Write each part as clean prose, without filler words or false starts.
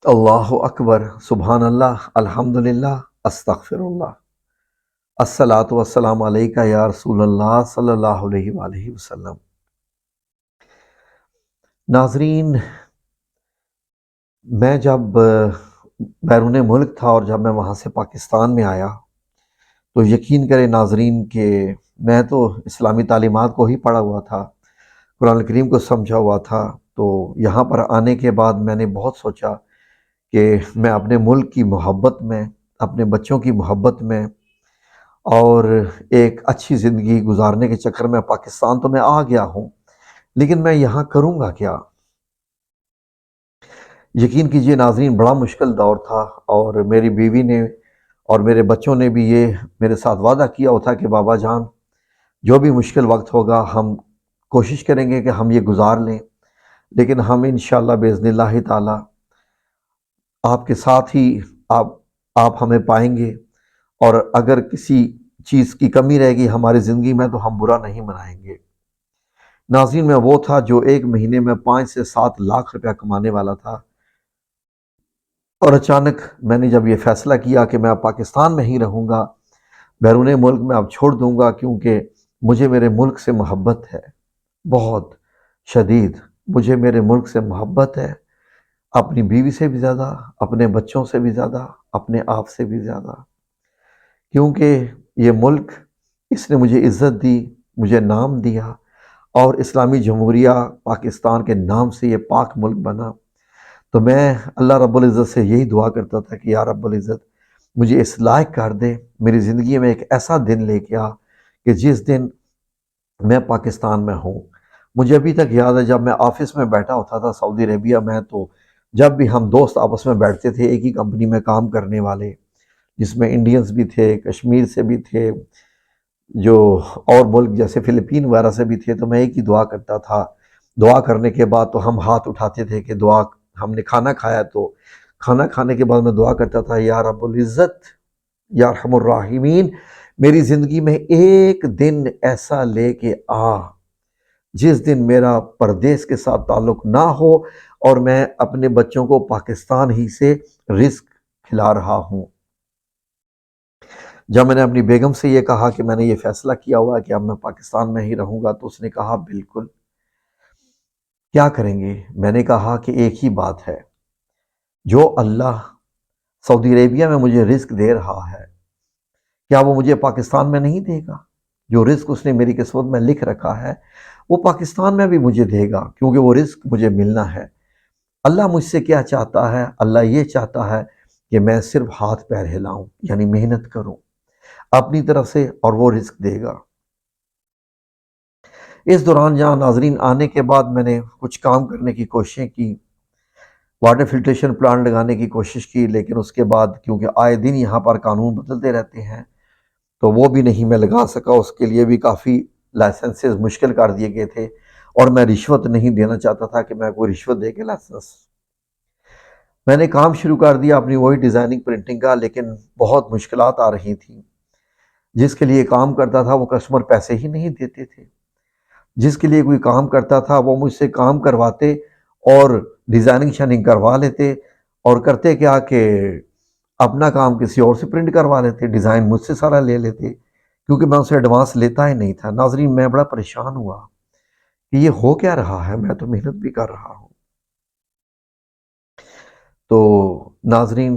اللہ اکبر، سبحان اللہ، الحمدللہ، استغفر اللہ، الصلاۃ والسلام علیکہ یا رسول اللہ صلی اللہ علیہ وآلہ وسلم۔ ناظرین، میں جب بیرون ملک تھا اور جب میں وہاں سے پاکستان میں آیا تو یقین کریں ناظرین کہ میں تو اسلامی تعلیمات کو ہی پڑھا ہوا تھا، قرآن کریم کو سمجھا ہوا تھا۔ تو یہاں پر آنے کے بعد میں نے بہت سوچا کہ میں اپنے ملک کی محبت میں، اپنے بچوں کی محبت میں اور ایک اچھی زندگی گزارنے کے چکر میں پاکستان تو میں آ گیا ہوں، لیکن میں یہاں کروں گا کیا؟ یقین کیجئے ناظرین، بڑا مشکل دور تھا، اور میری بیوی نے اور میرے بچوں نے بھی یہ میرے ساتھ وعدہ کیا ہوا تھا کہ بابا جان، جو بھی مشکل وقت ہوگا ہم کوشش کریں گے کہ ہم یہ گزار لیں، لیکن ہم انشاءاللہ باذن اللہ تعالی آپ کے ساتھ ہی آپ آپ ہمیں پائیں گے، اور اگر کسی چیز کی کمی رہے گی ہماری زندگی میں تو ہم برا نہیں منائیں گے۔ ناظرین، میں وہ تھا جو ایک مہینے میں 5 سے 7 لاکھ روپیہ کمانے والا تھا، اور اچانک میں نے جب یہ فیصلہ کیا کہ میں اب پاکستان میں ہی رہوں گا، بیرون ملک میں اب چھوڑ دوں گا، کیونکہ مجھے میرے ملک سے محبت ہے، بہت شدید مجھے میرے ملک سے محبت ہے، اپنی بیوی سے بھی زیادہ، اپنے بچوں سے بھی زیادہ، اپنے آپ سے بھی زیادہ، کیونکہ یہ ملک، اس نے مجھے عزت دی، مجھے نام دیا، اور اسلامی جمہوریہ پاکستان کے نام سے یہ پاک ملک بنا۔ تو میں اللہ رب العزت سے یہی دعا کرتا تھا کہ یا رب العزت مجھے اس لائق کر دے، میری زندگی میں ایک ایسا دن لے کے آ کہ جس دن میں پاکستان میں ہوں۔ مجھے ابھی تک یاد ہے جب میں آفس میں بیٹھا ہوتا تھا سعودی عربیہ میں، تو جب بھی ہم دوست آپس میں بیٹھتے تھے ایک ہی کمپنی میں کام کرنے والے، جس میں انڈینز بھی تھے، کشمیر سے بھی تھے، جو اور ملک جیسے فلپین وغیرہ سے بھی تھے، تو میں ایک ہی دعا کرتا تھا۔ دعا کرنے کے بعد تو ہم ہاتھ اٹھاتے تھے کہ دعا، ہم نے کھانا کھایا تو کھانا کھانے کے بعد میں دعا کرتا تھا یا رب العزت، یا ارحم الراحمین، میری زندگی میں ایک دن ایسا لے کے آ جس دن میرا پردیس کے ساتھ تعلق نہ ہو اور میں اپنے بچوں کو پاکستان ہی سے رزق کھلا رہا ہوں۔ جب میں نے اپنی بیگم سے یہ کہا کہ میں نے یہ فیصلہ کیا ہوا ہے کہ اب میں پاکستان میں ہی رہوں گا، تو اس نے کہا بالکل، کیا کریں گے؟ میں نے کہا کہ ایک ہی بات ہے، جو اللہ سعودی عربیہ میں مجھے رزق دے رہا ہے، کیا وہ مجھے پاکستان میں نہیں دے گا؟ جو رزق اس نے میری قسمت میں لکھ رکھا ہے وہ پاکستان میں بھی مجھے دے گا، کیونکہ وہ رزق مجھے ملنا ہے۔ اللہ مجھ سے کیا چاہتا ہے؟ اللہ یہ چاہتا ہے کہ میں صرف ہاتھ پیر ہلاؤں، یعنی محنت کروں اپنی طرف سے، اور وہ رزق دے گا۔ اس دوران جہاں ناظرین آنے کے بعد میں نے کچھ کام کرنے کی کوششیں کی، واٹر فلٹریشن پلانٹ لگانے کی کوشش کی، لیکن اس کے بعد کیونکہ آئے دن یہاں پر قانون بدلتے رہتے ہیں تو وہ بھی نہیں میں لگا سکا، اس کے لیے بھی کافی لائسنسز مشکل کر دیے گئے تھے، اور میں رشوت نہیں دینا چاہتا تھا کہ میں کوئی رشوت دے کے لائسنس۔ میں نے کام شروع کر دیا اپنی وہی ڈیزائننگ پرنٹنگ کا، لیکن بہت مشکلات آ رہی تھیں۔ جس کے لیے کام کرتا تھا وہ کسٹمر پیسے ہی نہیں دیتے تھے، جس کے لیے کوئی کام کرتا تھا وہ مجھ سے کام کرواتے اور ڈیزائننگ شائننگ کروا لیتے، اور کرتے کیا کہ اپنا کام کسی اور سے پرنٹ کروا لیتے، ڈیزائن مجھ سے سارا لے لیتے، کیونکہ میں اسے ایڈوانس لیتا ہی نہیں تھا۔ ناظرین، میں بڑا پریشان ہوا کہ یہ ہو کیا رہا ہے، میں تو محنت بھی کر رہا ہوں۔ تو ناظرین،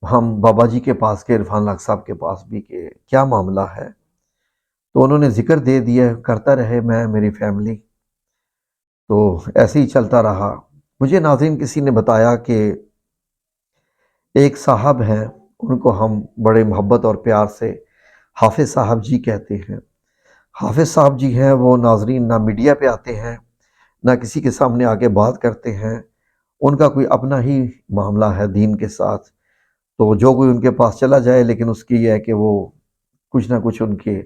ہم بابا جی کے پاس گئے، عرفان لاکھ صاحب کے پاس بھی، کہ کیا معاملہ ہے؟ تو انہوں نے ذکر دے دیا، کرتا رہے میں، میری فیملی، تو ایسے ہی چلتا رہا۔ مجھے ناظرین کسی نے بتایا کہ ایک صاحب ہیں، ان کو ہم بڑے محبت اور پیار سے حافظ صاحب جی کہتے ہیں۔ حافظ صاحب جی ہیں وہ ناظرین نہ میڈیا پہ آتے ہیں، نہ کسی کے سامنے آ کے بات کرتے ہیں، ان کا کوئی اپنا ہی معاملہ ہے دین کے ساتھ، تو جو کوئی ان کے پاس چلا جائے، لیکن اس کی یہ ہے کہ وہ کچھ نہ کچھ ان کے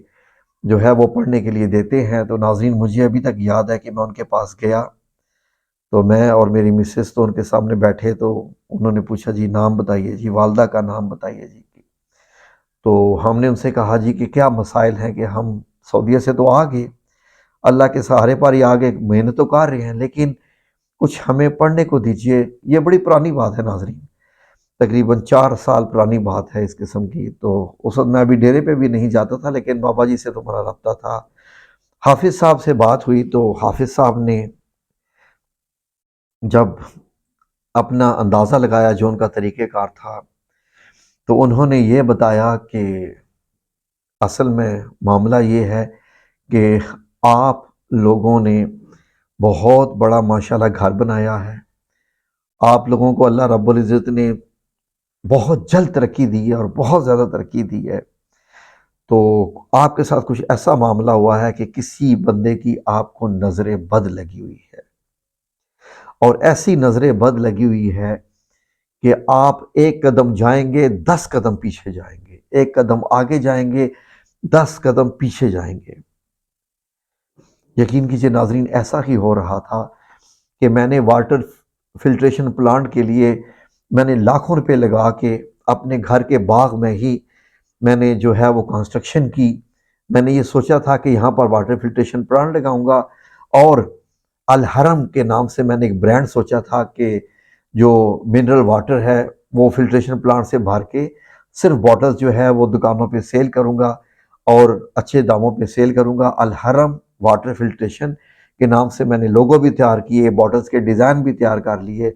جو ہے وہ پڑھنے کے لیے دیتے ہیں۔ تو ناظرین، مجھے ابھی تک یاد ہے کہ میں ان کے پاس گیا تو میں اور میری مسز تو ان کے سامنے بیٹھے، تو انہوں نے پوچھا جی نام بتائیے، جی والدہ کا نام بتائیے جی۔ تو ہم نے ان سے کہا جی کہ کیا مسائل ہیں، کہ ہم سعودیہ سے تو آ گئے، اللہ کے سہارے پر ہی آ گئے، محنت تو کر رہے ہیں، لیکن کچھ ہمیں پڑھنے کو دیجئے۔ یہ بڑی پرانی بات ہے ناظرین، تقریباً 4 سال پرانی بات ہے اس قسم کی۔ تو اس وقت میں ابھی ڈیرے پہ بھی نہیں جاتا تھا، لیکن بابا جی سے تو میرا رابطہ تھا۔ حافظ صاحب سے بات ہوئی تو حافظ صاحب نے جب اپنا اندازہ لگایا جو ان کا طریقہ کار تھا، تو انہوں نے یہ بتایا کہ اصل میں معاملہ یہ ہے کہ آپ لوگوں نے بہت بڑا ماشاءاللہ گھر بنایا ہے، آپ لوگوں کو اللہ رب العزت نے بہت جلد ترقی دی ہے اور بہت زیادہ ترقی دی ہے۔ تو آپ کے ساتھ کچھ ایسا معاملہ ہوا ہے کہ کسی بندے کی آپ کو نظر بد لگی ہوئی ہے، اور ایسی نظر بد لگی ہوئی ہے کہ آپ ایک قدم جائیں گے 10 قدم پیچھے جائیں گے، ایک قدم آگے جائیں گے 10 قدم پیچھے جائیں گے۔ یقین کیجئے ناظرین، ایسا ہی ہو رہا تھا کہ میں نے واٹر فلٹریشن پلانٹ کے لیے میں نے لاکھوں روپے لگا کے اپنے گھر کے باغ میں ہی میں نے جو ہے وہ کنسٹرکشن کی۔ میں نے یہ سوچا تھا کہ یہاں پر واٹر فلٹریشن پلانٹ لگاؤں گا، اور الحرم کے نام سے میں نے ایک برانڈ سوچا تھا کہ جو منرل واٹر ہے وہ فلٹریشن پلانٹ سے بھر کے صرف باٹلز جو ہے وہ دکانوں پہ سیل کروں گا اور اچھے داموں پہ سیل کروں گا۔ الحرم واٹر فلٹریشن کے نام سے میں نے لوگو بھی تیار کیے، باٹلز کے ڈیزائن بھی تیار کر لیے،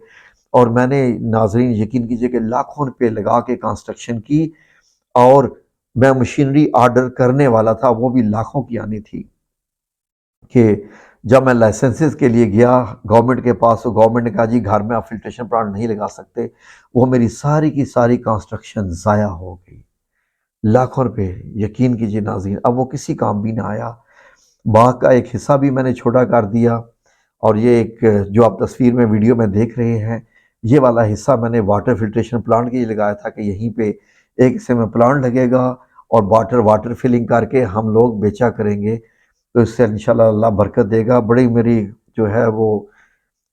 اور میں نے ناظرین یقین کیجئے کہ لاکھوں روپے لگا کے کنسٹرکشن کی، اور میں مشینری آرڈر کرنے والا تھا، وہ بھی لاکھوں کی آنی تھی۔ کہ جب میں لائسنسز کے لیے گیا گورنمنٹ کے پاس، تو گورنمنٹ نے کہا جی گھر میں آپ فلٹریشن پلانٹ نہیں لگا سکتے۔ وہ میری ساری کی ساری کنسٹرکشن ضائع ہو گئی، لاکھوں روپے، یقین کیجیے ناظرین۔ اب وہ کسی کام بھی نہ آیا۔ باغ کا ایک حصہ بھی میں نے چھوٹا کر دیا، اور یہ ایک جو آپ تصویر میں ویڈیو میں دیکھ رہے ہیں، یہ والا حصہ میں نے واٹر فلٹریشن پلانٹ کے لیے لگایا تھا کہ یہیں پہ ایک حصے میں پلانٹ لگے گا، اور واٹر فلنگ کر کے ہم لوگ بیچا کریں گے، تو اس سے انشاءاللہ اللہ برکت دے گا۔ بڑی میری جو ہے وہ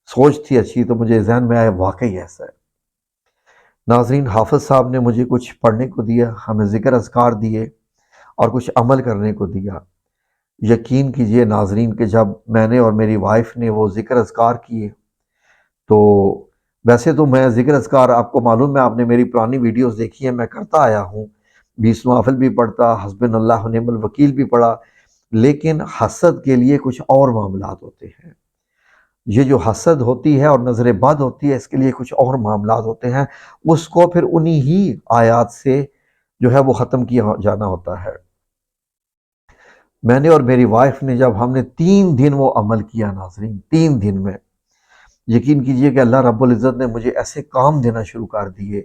سوچ تھی اچھی، تو مجھے ذہن میں آیا واقعی ایسا ہے۔ ناظرین، حافظ صاحب نے مجھے کچھ پڑھنے کو دیا، ہمیں ذکر اذکار دیے، اور کچھ عمل کرنے کو دیا۔ یقین کیجئے ناظرین کہ جب میں نے اور میری وائف نے وہ ذکر اذکار کیے، تو ویسے تو میں ذکر اذکار آپ کو معلوم ہے، آپ نے میری پرانی ویڈیوز دیکھی ہیں، میں کرتا آیا ہوں، 20 نوافل بھی پڑھتا، حسبنا اللہ و نعم الوکیل بھی پڑھا، لیکن حسد کے لیے کچھ اور معاملات ہوتے ہیں۔ یہ جو حسد ہوتی ہے اور نظر بد ہوتی ہے، اس کے لیے کچھ اور معاملات ہوتے ہیں، اس کو پھر انہی ہی آیات سے جو ہے وہ ختم کیا جانا ہوتا ہے۔ میں نے اور میری وائف نے جب ہم نے 3 دن وہ عمل کیا ناظرین، 3 دن میں یقین کیجئے کہ اللہ رب العزت نے مجھے ایسے کام دینا شروع کر دیے،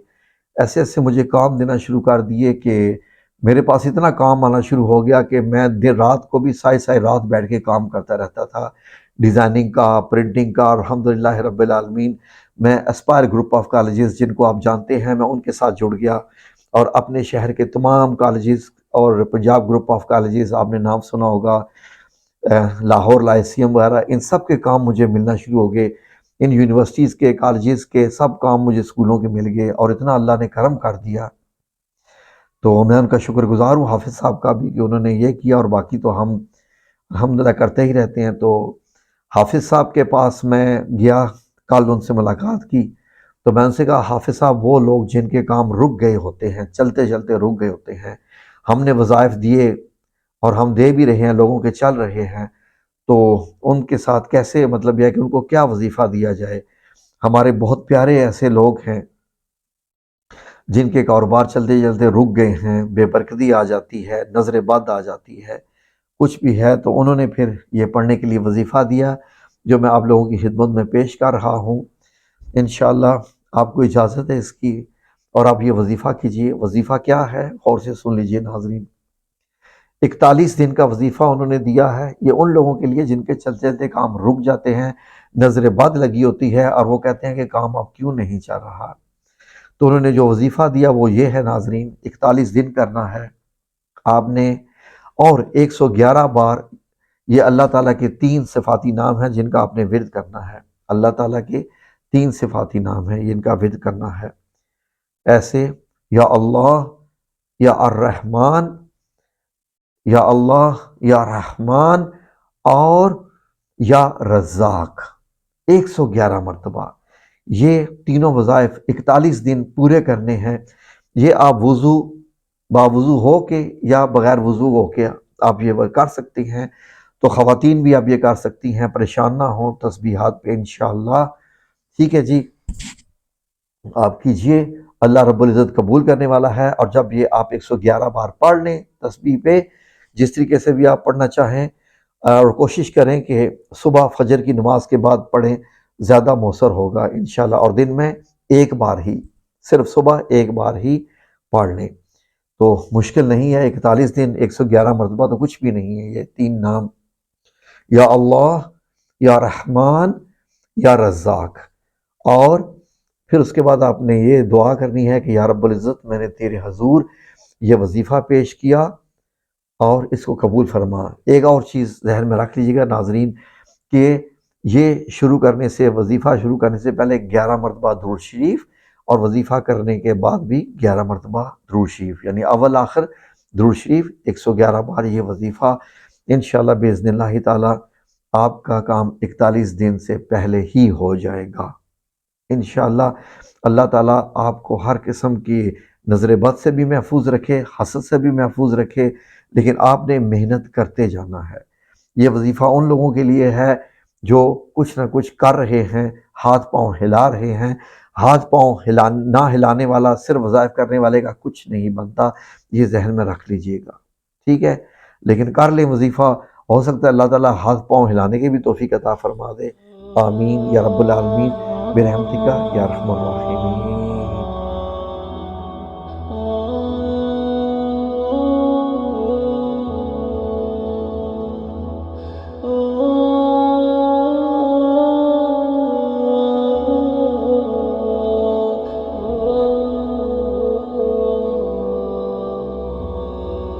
ایسے ایسے مجھے کام دینا شروع کر دیے کہ میرے پاس اتنا کام آنا شروع ہو گیا کہ میں دیر رات کو بھی سائے رات بیٹھ کے کام کرتا رہتا تھا، ڈیزائننگ کا، پرنٹنگ کا۔ اور الحمدللہ رب العالمین، میں اسپائر گروپ آف کالجز جن کو آپ جانتے ہیں، میں ان کے ساتھ جڑ گیا، اور اپنے شہر کے تمام کالجز اور پنجاب گروپ آف کالجز، آپ نے نام سنا ہوگا، لاہور لائسیم وغیرہ، ان سب کے کام مجھے ملنا شروع ہو گئے۔ ان یونیورسٹیز کے، کالجز کے سب کام مجھے اسکولوں کے مل گئے، اور اتنا اللہ نے کرم کر دیا۔ تو میں ان کا شکر گزار ہوں، حافظ صاحب کا بھی، کہ انہوں نے یہ کیا، اور باقی تو ہم الحمدللہ کرتے ہی رہتے ہیں۔ تو حافظ صاحب کے پاس میں گیا، کل ان سے ملاقات کی، تو میں ان سے کہا حافظ صاحب، وہ لوگ جن کے کام رک گئے ہوتے ہیں، چلتے چلتے رک گئے ہوتے ہیں، ہم نے وظائف دیے اور ہم دے بھی رہے ہیں، لوگوں کے چل رہے ہیں، تو ان کے ساتھ کیسے مطلب یہ ہے کہ ان کو کیا وظیفہ دیا جائے؟ ہمارے بہت پیارے ایسے لوگ ہیں جن کے کاروبار چلتے چلتے رک گئے ہیں، بے برکتی آ جاتی ہے، نظر بد آ جاتی ہے، کچھ بھی ہے۔ تو انہوں نے پھر یہ پڑھنے کے لیے وظیفہ دیا، جو میں آپ لوگوں کی خدمت میں پیش کر رہا ہوں۔ انشاءاللہ آپ کو اجازت ہے اس کی، اور آپ یہ وظیفہ کیجئے۔ وظیفہ کیا ہے؟ غور سے سن لیجئے ناظرین۔ 41 دن کا وظیفہ انہوں نے دیا ہے، یہ ان لوگوں کے لیے جن کے چلتے چلتے کام رک جاتے ہیں، نظر بد لگی ہوتی ہے، اور وہ کہتے ہیں کہ کام اب کیوں نہیں چل رہا۔ تو انہوں نے جو وظیفہ دیا وہ یہ ہے ناظرین، 41 دن کرنا ہے آپ نے، اور 111 بار یہ اللہ تعالیٰ کے 3 صفاتی نام ہیں جن کا آپ نے ورد کرنا ہے۔ اللہ تعالیٰ کے 3 صفاتی نام ہیں، جن کا ورد کرنا ہے ایسے: یا اللہ، یا الرحمن، یا اللہ، یا رحمان، اور یا رزاق۔ 111 مرتبہ یہ تینوں وظائف 41 دن پورے کرنے ہیں۔ یہ آپ باوضو ہو کے یا بغیر وضو ہو کے آپ یہ کر سکتی ہیں، تو خواتین بھی آپ یہ کر سکتی ہیں، پریشان نہ ہوں تسبیحات پہ انشاءاللہ۔ ٹھیک ہے جی، آپ کیجئے، اللہ رب العزت قبول کرنے والا ہے۔ اور جب یہ آپ 111 بار پڑھ لیں تسبیح پہ، جس طریقے سے بھی آپ پڑھنا چاہیں، اور کوشش کریں کہ صبح فجر کی نماز کے بعد پڑھیں، زیادہ مؤثر ہوگا انشاءاللہ۔ اور دن میں ایک بار ہی، صرف صبح ایک بار ہی پڑھ لیں تو مشکل نہیں ہے۔ 41 دن 111 مرتبہ تو کچھ بھی نہیں ہے۔ یہ 3 نام، یا اللہ، یا رحمان، یا رزاق۔ اور پھر اس کے بعد آپ نے یہ دعا کرنی ہے کہ یا رب العزت، میں نے تیرے حضور یہ وظیفہ پیش کیا اور اس کو قبول فرما۔ ایک اور چیز ذہن میں رکھ لیجیے گا ناظرین، کہ یہ شروع کرنے سے، وظیفہ شروع کرنے سے پہلے 11 مرتبہ درود شریف، اور وظیفہ کرنے کے بعد بھی 11 مرتبہ درود شریف، یعنی اول آخر درود شریف 111 بار یہ وظیفہ انشاءاللہ باذن اللہ تعالی آپ کا کام 41 دن سے پہلے ہی ہو جائے گا انشاءاللہ۔ اللہ تعالیٰ آپ کو ہر قسم کی نظر بد سے بھی محفوظ رکھے، حسد سے بھی محفوظ رکھے، لیکن آپ نے محنت کرتے جانا ہے۔ یہ وظیفہ ان لوگوں کے لیے ہے جو کچھ نہ کچھ کر رہے ہیں، ہاتھ پاؤں ہلا رہے ہیں۔ ہاتھ پاؤں نہ ہلانے والا، صرف وظائف کرنے والے کا کچھ نہیں بنتا، یہ ذہن میں رکھ لیجئے گا، ٹھیک ہے؟ لیکن کر لیں وظیفہ، ہو سکتا ہے اللہ تعالیٰ ہاتھ پاؤں ہلانے کی بھی توفیق عطا فرما دے۔ آمین یا رب العالمین برحمتک یا ارحم الراحمین۔